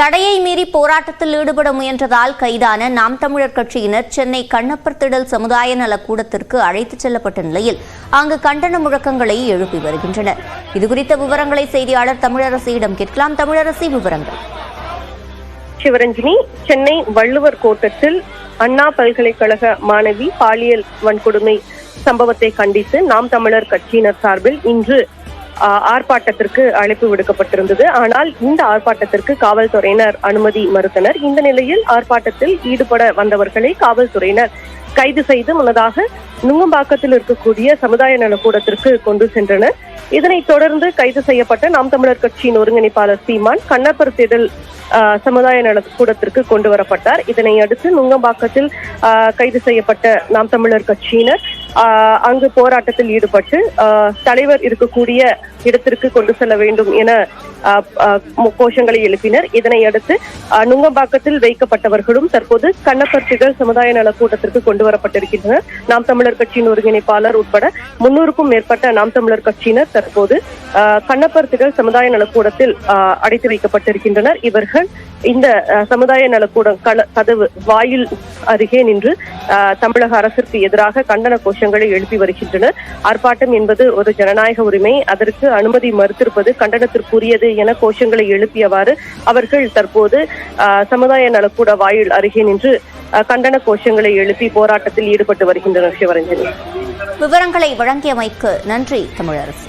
தடையை மீறி போராட்டத்தில் ஈடுபட முயன்றதால் கைதான நாம் தமிழர் கட்சியினர் சென்னை கண்ணப்பர் திடல் சமுதாய நலக்கூடத்திற்கு அழைத்துச் செல்லப்பட்ட நிலையில் அங்கு கண்டன முழக்கங்களை எழுப்பி வருகின்றனர். இதுகுறித்த விவரங்களை செய்தியாளர் தமிழரசியிடம் கேட்கலாம். தமிழரசி, விவரங்கள். சிவரஞ்சினி, சென்னை வள்ளுவர் கோட்டத்தில் அண்ணா பல்கலைக்கழக மாணவி பாலியல் வன்கொடுமை சம்பவத்தை கண்டித்து நாம் தமிழர் கட்சியினர் சார்பில் இன்று ஆர்ப்பாட்டத்திற்கு அழைப்பு விடுக்கப்பட்டிருந்தது. ஆனால் இந்த ஆர்ப்பாட்டத்திற்கு காவல்துறையினர் அனுமதி மறுத்தனர். இந்த நிலையில் ஆர்ப்பாட்டத்தில் ஈடுபட வந்தவர்களை காவல்துறையினர் கைது செய்து முன்னதாக நுங்கம்பாக்கத்தில் இருக்கக்கூடிய சமுதாய நலக்கூடத்திற்கு கொண்டு சென்றனர். இதனைத் தொடர்ந்து கைது செய்யப்பட்ட நாம் தமிழர் கட்சியின் ஒருங்கிணைப்பாளர் சீமான் கண்ணப்பர் திடல் சமுதாய நலக்கூடத்திற்கு கொண்டு வரப்பட்டார். இதனை அடுத்து நுங்கம்பாக்கத்தில் கைது செய்யப்பட்ட நாம் தமிழர் கட்சியினர் அங்கு போராட்டத்தில் ஈடுபட்டு தலைவர் இருக்கக்கூடிய இடத்திற்கு கொண்டு செல்ல வேண்டும் என கோஷங்களை எழுப்பினர். இதனை அடுத்து நுங்கம்பாக்கத்தில் வைக்கப்பட்டவர்களும் தற்போது கண்ணப்பர் திடல் சமுதாய நலக்கூட்டத்திற்கு கொண்டு வரப்பட்டிருக்கின்றனர். நாம் தமிழர் கட்சியின் ஒருங்கிணைப்பாளர் உட்பட 300க்கும் மேற்பட்ட நாம் தமிழர் கட்சியினர் தற்போது கண்ணப்பர் திடல் சமுதாய நலக்கூடத்தில் அடைத்து வைக்கப்பட்டிருக்கின்றனர். இவர்கள் இந்த சமுதாய நலக்கூடம் கதவு வாயில் அருகே நின்று தமிழக அரசிற்கு எதிராக கண்டன கோஷங்களை எழுப்பி வருகின்றனர். ஆர்ப்பாட்டம் என்பது ஒரு ஜனநாயக உரிமை, அதற்கு அனுமதி மறுத்திருப்பது கண்டனத்திற்குரியது என கோஷங்களை எழுப்பியவாறு அவர்கள் தற்போது சமுதாய நலக்கூட வாயில் அருகே நின்று கண்டன கோஷங்களை எழுப்பி போராட்டத்தில் ஈடுபட்டு வருகின்றனர். சிவரஞ்சனி, விவரங்களை வழங்கியமைக்கு நன்றி தமிழரசி.